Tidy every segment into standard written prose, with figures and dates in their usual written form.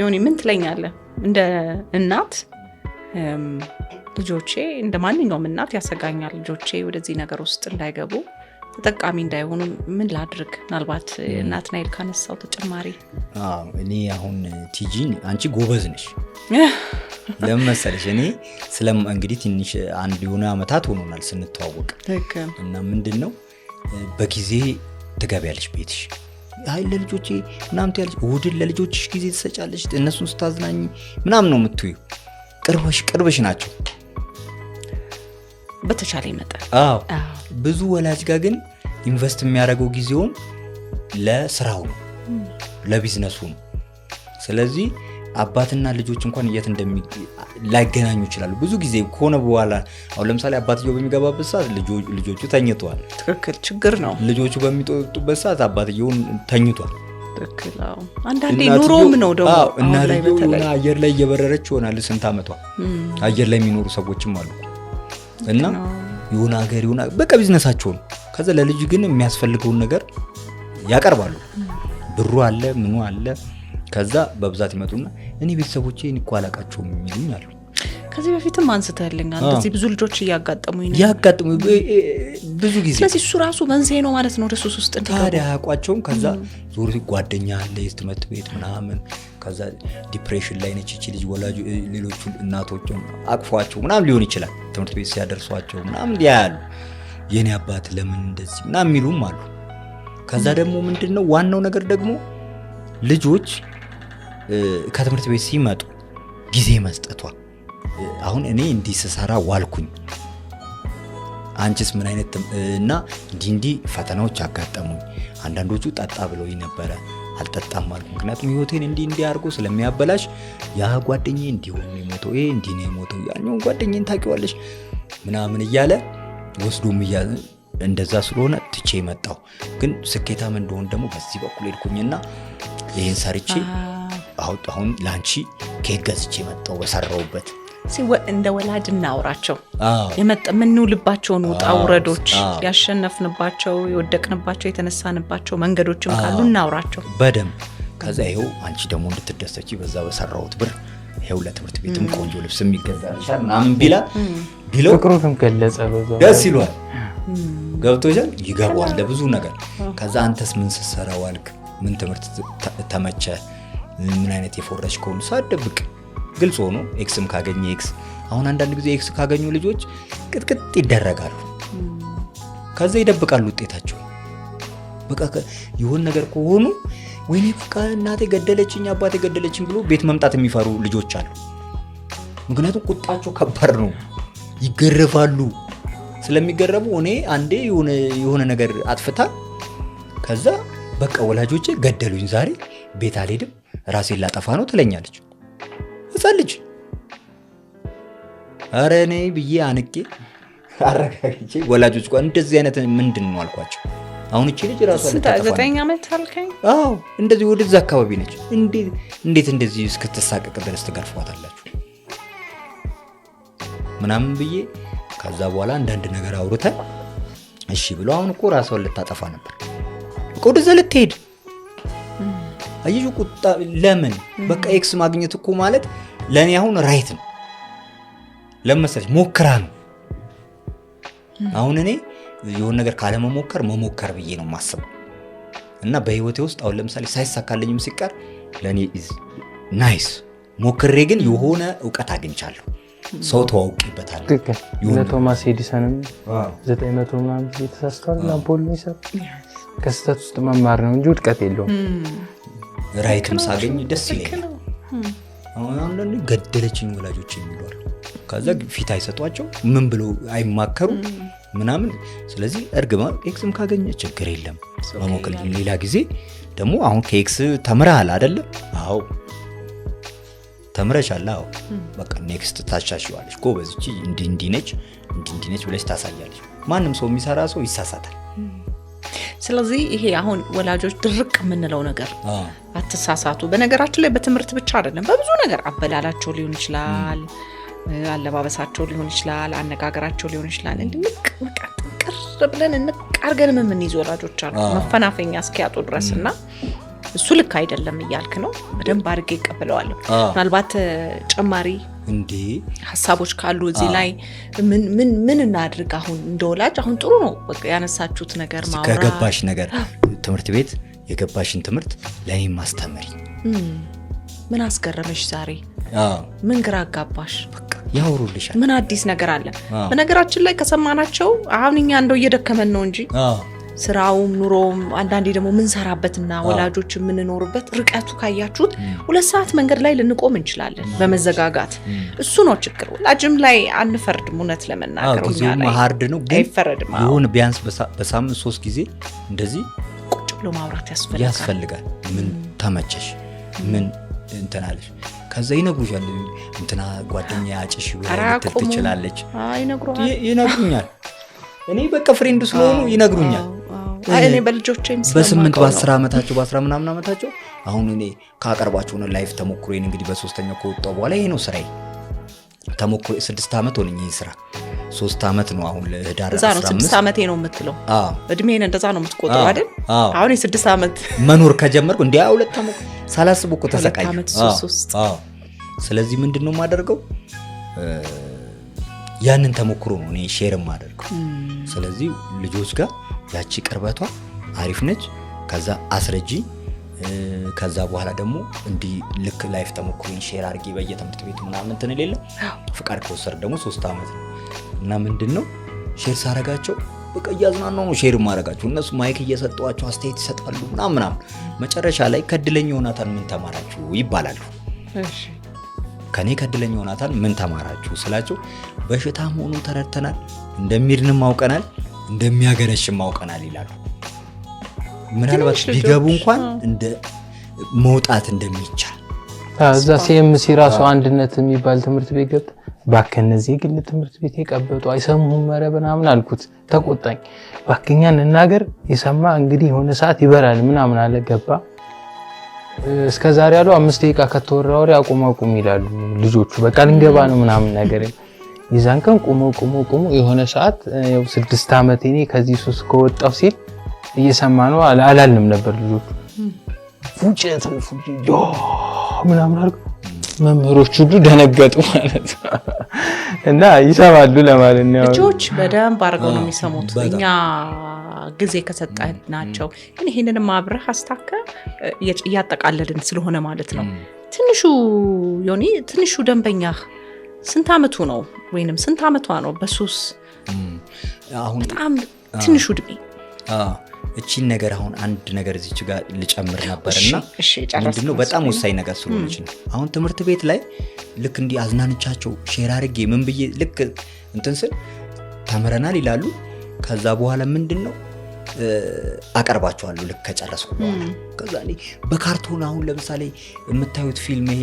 ዮኒ ምን ትለኛለህ? እንደ እናት ልጆቼ እንደ ማንኛውም እናት ያሰጋኛል። ልጆቼ ወደዚህ ነገር ውስጥ እንዳይገቡ ተጠቃሚ እንዳይሆኑ ምን ላድርግ? ምናልባት ናትናኤል ካነሳው ተጨማሪ እኔ አሁን ቲጂን አንቺ ጎበዝ ነሽ ለምን መሰለሽ እኔ እንግዲህ ትንሽ አንድ የሆነ አመታት ሆኖናል ስንተዋወቅ እና ምንድነው በጊዜ ትገቢያለሽ ቤትሽ አይ ለልጆቼ ምናምን ትያለሽ እሁድን ለልጆችሽ ጊዜ ትሰጫለሽ እነሱን ስታዝናኝ ምናምን ነው የምትዩ ቅርብሽ ናቸው በተቻለ ይመጣል ብዙ ወላጅ ጋር ግን ኢንቨስት የሚያደርገው ጊዜውን ለስራው ነው ለቢዝነሱ ነው ስለዚህ አባትና ልጆች እንኳን የት ላይገናኙ ይችላሉ ብዙ ጊዜ ከሆነ በኋላ አሁን ለምሳሌ አባትየው በሚገባበት ሰዓት ልጆቹ ተኝተዋል ትክክል ችግር ነው ልጆቹ በሚጠጡበት ሰዓት አባትየውን ተኝቷል ትክክል አንዳንዴ ኑሮም ነው ደግሞ እና ልጆቹ አየር ላይ እየበረረች ይሆናል ስንት አመቷ አየር ላይ የሚኖሩ ሰዎችም አሉ እና የሆነ ሀገር የሆነ በቃ ቢዝነሳቸው ነው ከዛ ለልጅ ግን የሚያስፈልገውን ነገር ያቀርባሉ ብሩ አለ ምኑ አለ ከዛ በብዛት ይመጡና እኔ ቤተሰቦቼ እንኳን አላቃቸውም የሚሉኝ አሉ ከዚህ በፊትም አንስተልኛል እንደዚህ ብዙ ልጆች ያጋጠሙኝ ብዙ ጊዜ ስለዚህ እሱ ራሱ መንስኤ ነው ማለት ነው ሱስ ውስጥ ታዲያ ያቋቸውም ከዛ ዙሪ ጓደኛ አለ የትምህርት ቤት ምናምን ከዛ ዲፕሬሽን ላይ ነች እቺ ልጅ ወላጅ ሌሎቹ እናቶችም አቅፏቸው ምናምን ሊሆን ይችላል ትምህርት ቤት ሲያደርሷቸው ምናምን ያያሉ የኔ አባት ለምን እንደዚህ ምናምን የሚሉም አሉ ከዛ ደግሞ ምንድነው ዋናው ነገር ደግሞ ልጆች ከትምህርት ቤት ሲመጡ ጊዜ መስጠቷ አሁን እኔ እንዲሰራ ዋልኩኝ አንቺስ ምን አይነት እና እንዲ ፈተናዎች አጋጠሙኝ አንዳንዶቹ ጠጣ ብለው ነበር አልጠጣም ማለት ምክንያቱም ህይወቴን እንዲ አድርጎ ስለሚያበላሽ ያ ጓደኛዬ እንዲሆን ነው የሞተው እንዲ ነው የሞተው ያኛው ጓደኛዬን ታውቂዋለሽ ምናምን እያለ ወስዶም እያለ እንደዛ ስለሆነ ትቼ መጣው ግን ስኬታም እንደሆን ደግሞ በዚህ በኩል ሄድኩኝና ይሄን ሰርቼ አሁን ላንቺ ኬክ ገዝቼ መጣው በሰራውበት እንደ ወላጅ እናውራቸው የመጣምኑ ልባቸውን ውጣ ውረዶች ያሸነፍንባቸው የወደቅንባቸው የተነሳንባቸው መንገዶችም ካሉ እናውራቸው በደም ከዛ ይሄው አንቺ ደግሞ እንድትደሰቺ በዛ በሰራውት ብር ይሄው ለትምህርት ቤትም ቆንጆ ልብስም ይገዛልሻል ምናምን ቢለው ፍቅሩንም ገለጸ በዛ ደስ ይሏል ገብቶሻል ይገባዋል ለብዙ ነገር ከዛ አንተስ ምን ሰሰራ ዋልክ ምን ትምህርት ተመቸ ምን አይነት የፎረሽ ኮን ሳደብቅ ግልጽ ሆኖ ኤክስም ካገኘ ኤክስ አሁን አንዳንድ ጊዜ ኤክስ ካገኙ ልጆች ቅጥቅጥ ይደረጋሉ ከዛ ይደብቃሉ ውጤታቸው በቃ ይሁን ነገር ከሆኑ ወይኔ በቃ እናቴ ገደለችኝ አባቴ ገደለችኝ ብሎ ቤት መምጣት የሚፈሩ ልጆች አሉ ምክንያቱም ቁጣቸው ከባድ ነው ይገረፋሉ ስለሚገረሙ እኔ አንዴ የሆነ ነገር አጥፍታ ከዛ በቃ ወላጆቼ ገደሉኝ ዛሬ ቤት አልሄድም ራሴን ላጠፋ ነው ትለኛለች እጸልጅ አረ እኔ ብዬ አንቄ አረጋግጬ ወላጆች ጋር እንደዚህ አይነት ምንድነው አልኳቸው አሁን እቺ ልጅ ራሷ ለታጠፋ 9 አመት አልከኝ እንደዚህ ወደዛ አካባቢ ነች እንዴት እንደዚህ እስክትሳቀቅ ድረስ ትገርፏታላችሁ ምናምን ብዬ ከዛ በኋላ አንዳንድ ነገር አውርተን እሺ ብሎ አሁን እኮ ራሷን ልታጠፋ ነበር ወደዛ ልትሄድ አየሁ ቁጣ ለምን በቃ ኤክስ ማግኘት እኮ ማለት ለኔ አሁን ራይት ነው ለምሳሌ ሞክራ ነው አሁን እኔ የሆነ ነገር ካለ መሞከር ብዬ ነው ማስበው እና በህይወቴ ውስጥ አሁን ለምሳሌ ሳይሳካልኝም ሲቀር ለኔ ኢዝ ናይስ ሞክሬ ግን የሆነ ዕውቀት አግኝቻለሁ ሰው ተዋውቂበታል ለቶማስ ኤዲሰንም 900 ምናምን የተሳስተዋል ላምፖል ይሰጥ ከስተት ውስጥ መማር ነው እንጂ ውድቀት የለውም ራይትም ሳገኝ ደስ ይለኛል አሁን አንዳንዴ ገደለችኝ ወላጆች የሚሏሉ ከዛ ፊት አይሰጧቸው ምን ብሎ አይማከሩ ምናምን ስለዚህ እርግማ ኤክስም ካገኘ ችግር የለም መሞከር ሌላ ጊዜ ደግሞ አሁን ከኤክስ ተምረሃል አይደለ አዎ ተምረሻል አዎ በቃ ኔክስት ታሻሽዋለሽ ጎበዝቺ እንዲ ነች ብለሽ ታሳያለሽ ማንም ሰው የሚሰራ ሰው ይሳሳታል ስለዚህ ይሄ አሁን ወላጆች ድርቅ የምንለው ነገር አትሳሳቱ በነገራችን ላይ በትምህርት ብቻ አይደለም በብዙ ነገር አበላላቸው ሊሆን ይችላል አለባበሳቸው ሊሆን ይችላል አነጋገራቸው ሊሆን ይችላል እንድንቅ ቅር ብለን እንቃርገን ምን ይዞ ወላጆች አሉ መፈናፈኛ እስኪያጡ ድረስና እሱ ልክ አይደለም እያልክ ነው። በደንብ አድርጌ እቀበለዋለሁ። ምናልባት ጨማሪ እንዴ ሀሳቦች ካሉ እዚህ ላይ ምን እናድርግ? አሁን እንደወላጅ አሁን ጥሩ ነው በቃ ያነሳችሁት ነገር ማውራት። ከገባሽ ነገር ትምህርት ቤት የገባሽን ትምህርት ለኔ ማስተማሪ። ምን አስገረመሽ ዛሬ? ምን ግራ አጋባሽ? በቃ ያወሩልሻል። ምን አዲስ ነገር አለ? በነገራችን ላይ ከሰማናቸው አሁን እኛ እንደው እየደከመን ነው እንጂ ስራውም ኑሮም አንዳንዴ ደግሞ ምን ሰራበትና ወላጆች የምንኖርበት ርቀቱ ካያችሁት 2 ሰዓት መንገድ ላይ ልንቆም እንችላለን በመዘጋጋት። እሱ ነው ችግር። ወላጅም ላይ አንፈርድም። እውነት ለመናገር ነው ሃርድ ነው ግን አይፈረድም። ይሁን ቢያንስ በሳምንት 3 ጊዜ እንደዚህ ቁጭ ብሎ ማውራት ያስፈልጋል። ምን ተመቸሽ? ምን እንትናለሽ? ከዛ ይነግሩሻል። እንትና ጓደኛ ያጭሽ ወይስ ትችላለች? ይነግሩኛል። እኔ በቃ ፍሬንድ ስለሆኑ ይነግሩኛል። እኔ በልጆቼም በ8 በ10 ዓመታቸው በ10 ምናምን ዓመታቸው አሁን እኔ ካቀርባቸው ነው ላይፍ ተሞክሮኝ እንግዲህ በ3ኛው ከወጣው በኋላ ይሄ ነው ስራዬ። ተሞክሮ 6 ዓመት ሆነኝ ይሄ ስራ 3 ዓመት ነው። አሁን ለህዳር 15 6 ዓመቴ ነው የምትለው። እድሜን እንደዛ ነው የምትቆጥረው አይደል? አሁን የ6 ዓመት መኖር ከጀመርኩ እንዴ 2 ዓመት ሳላስብ እኮ ተሰቃይ። ስለዚህ ምንድነው የማደርገው? ያንን ተሞክሮ ነው እኔ ሼር የማደርገው። ስለዚህ ልጆች ጋር ያቺ ቅርበቷ አሪፍ ነች። ከዛ አስረጂ ከዛ በኋላ ደግሞ እንዲህ ልክ ላይፍ ተሞክሮኝ ሼር አድርጌ በየትምህርት ቤቱ ምናምን እንትን የሌለ ፍቃድ ከወሰድ ደግሞ 3 ዓመት ነው እና ምንድነው ሼር ሳረጋቸው በቃ እያዝናናው ነው ሼር ማረጋቸው። እነሱ ማይክ እየሰጧቸው አስተያየት ይሰጣሉ ምናምን። መጨረሻ ላይ ከድለኛ ዮናታን ምን ተማራችሁ ይባላሉ። እሺ ከኔ ከድለኛ ዮናታን ምን ተማራችሁ ስላቸው በሽታ መሆኑን ተረድተናል፣ እንደሚድንም አውቀናል፣ እንደሚያገረሽም አውቀናል ይላሉ። ምናልባት ቢገቡ እንኳን እንደ መውጣት እንደሚቻል እዛ ሲኤምሲ ራሱ አንድነት የሚባል ትምህርት ቤት ገብተ ባከ እነዚህ ግል ትምህርት ቤት የቀበጡ አይሰሙም ምናምን አልኩት። ተቆጣኝ። ባከኛን እናገር የሰማ እንግዲህ የሆነ ሰዓት ይበራል ምናምን አለ። ገባ እስከዛሬ ያለው 5 ደቂቃ ከተወራ ወሬ አቁም ይላሉ ልጆቹ። በቃ ልንገባ ነው ምናምን ነገር ይዛን ቀን ቁሙ የሆነ ሰዓት 6 ዓመት እኔ ከዚህ ሱስ ከወጣው ሲል እየሰማ ነው አላልንም ነበር ልጆቹ። ፉጨት ምናምን አልኩ። መምህሮቹ ሁሉ ደነገጡ ማለት ነው። እና ይሰማሉ ለማለት ነው። ልጆች በደንብ አድርገው ነው የሚሰሙት። እኛ ጊዜ ከሰጠናቸው ግን ይሄንንም አብረህ አስታከ እያጠቃለልን ስለሆነ ማለት ነው። ትንሹ ደንበኛ ስንት ዓመቱ ነው ወይንም ስንት ዓመቷ ነው በሱስ? አሁን በጣም ትንሹ እድሜ። እቺን ነገር አሁን አንድ ነገር እዚች ጋር ልጨምር ነበርና ምንድነው በጣም ወሳኝ ነገር ስለሆነች ነው። አሁን ትምህርት ቤት ላይ ልክ እንዲህ አዝናንቻቸው ሼር አድርጌ ምን ብዬ ልክ እንትን ስል ተምረናል ይላሉ። ከዛ በኋላ ምንድነው አቀርባቸዋለሁ ልክ ከጨረስኩ በኋላ። ከዛ እኔ በካርቶን አሁን ለምሳሌ የምታዩት ፊልም ይሄ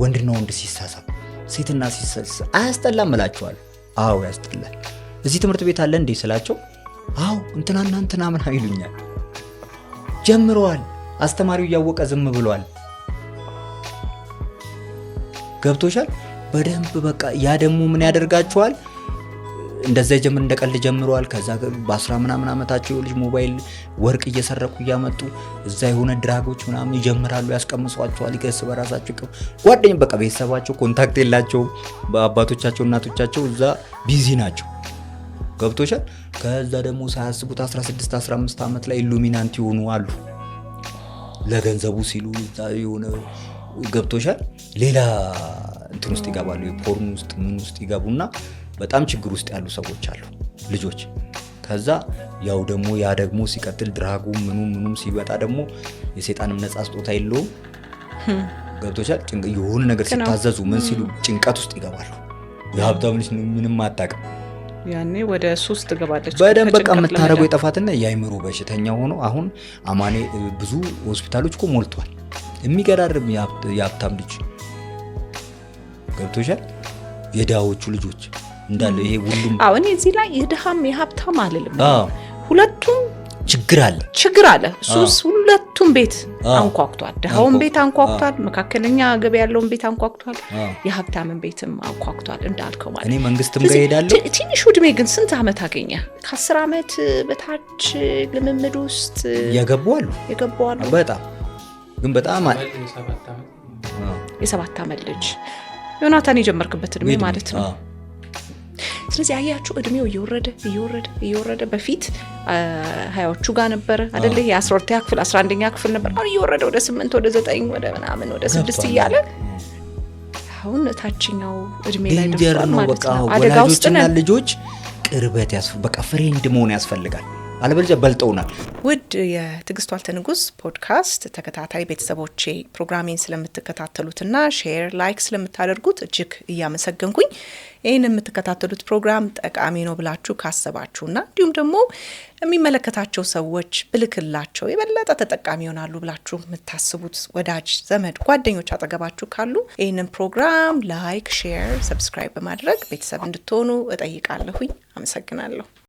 ወንድና ወንድ ሲሳሳብ ሴትና ሲሳሳ አያስጠላም እላቸዋለሁ። አዎ ያስጠላል። እዚህ ትምህርት ቤት አለ እንዴ ስላቸው አዎ እንትናና እንትና ምናምን ይሉኛል። ጀምረዋል። አስተማሪው እያወቀ ዝም ብሏል። ገብቶሻል በደንብ በቃ ያ ደግሞ ምን ያደርጋቸዋል? እንደዛ ጀምር እንደቀልድ ጀምረዋል። ከዛ በ10 ምናምን ዓመታቸው ልጅ ሞባይል ወርቅ እየሰረቁ እያመጡ እዛ የሆነ ድራጎች ምናምን ይጀምራሉ፣ ያስቀምሷቸዋል። ይገስ በራሳቸው ጓደኛ በቃ ቤተሰባቸው ኮንታክት የላቸውም። በአባቶቻቸው እናቶቻቸው እዛ ቢዚ ናቸው። ገብቶሻል። ከዛ ደግሞ ሳያስቡት 16 15 ዓመት ላይ ኢሉሚናንቲ ሆኑ አሉ ለገንዘቡ ሲሉ እዛ የሆነ ገብቶሻል ሌላ እንትን ውስጥ ይገባሉ። የፖርን ውስጥ ምን ውስጥ ይገቡና በጣም ችግር ውስጥ ያሉ ሰዎች አሉ ልጆች። ከዛ ያው ደግሞ ያ ደግሞ ሲቀጥል ድራጉ ምኑም ሲወጣ ደግሞ የሰይጣንም ነፃ ስጦታ የለውም። ገብቶሻል። የሆነ ነገር ሲታዘዙ ምን ሲሉ ጭንቀት ውስጥ ይገባሉ። የሀብታም ልጅ ምንም አታውቅም። ያኔ ወደ ሱስ ትገባለች። በደንብ በቃ የምታረገው የጠፋትና የአይምሮ በሽተኛ ሆኖ አሁን አማኔ ብዙ ሆስፒታሎች እኮ ሞልቷል። የሚገራርም የሀብታም ልጅ ገብቶሻል። የድሃዎቹ ልጆች እንዳለ ይሄ ሁሉም አሁን እዚህ ላይ የድሃም የሀብታም አልልም። ሁለቱም ችግር አለ። ሱስ ሁለቱም ቤት አንኳኩቷል። ድሃውን ቤት አንኳኩቷል፣ መካከለኛ ገቢ ያለውን ቤት አንኳኩቷል፣ የሀብታምን ቤትም አንኳኩቷል እንዳልከው ማለት። እኔ መንግስትም ጋር ሄዳለሁ። ትንሹ እድሜ ግን ስንት ዓመት አገኘ? ከ10 ዓመት በታች ልምምድ ውስጥ የገቡ አሉ በጣም ግን በጣም የ7 ዓመት ልጅ ዮናታን የጀመርክበት እድሜ ማለት ነው። ስለዚህ አያችሁ እድሜው እየወረደ በፊት 20ዎቹ ጋር ነበር አይደለ? የ12ኛ ክፍል 11ኛ ክፍል ነበር። አሁን እየወረደ ወደ 8 ወደ 9 ወደ ምናምን ወደ 6 እያለ አሁን ታችኛው እድሜ ላይ ደርሷል ማለት ነው። አደጋ ውስጥ ነን። ልጆች ቅርበት በቃ ፍሬንድ መሆን ያስፈልጋል። አለበለዚያ በልጠውናል። ውድ የትዕግስት ዋልተ ንጉስ ፖድካስት ተከታታይ ቤተሰቦቼ ፕሮግራሜን ስለምትከታተሉትና ሼር ላይክ ስለምታደርጉት እጅግ እያመሰገንኩኝ ይህን የምትከታተሉት ፕሮግራም ጠቃሚ ነው ብላችሁ ካሰባችሁና እንዲሁም ደግሞ የሚመለከታቸው ሰዎች ብልክላቸው የበለጠ ተጠቃሚ ይሆናሉ ብላችሁ የምታስቡት ወዳጅ ዘመድ ጓደኞች አጠገባችሁ ካሉ ይህንን ፕሮግራም ላይክ ሼር ሰብስክራይብ በማድረግ ቤተሰብ እንድትሆኑ እጠይቃለሁኝ። አመሰግናለሁ።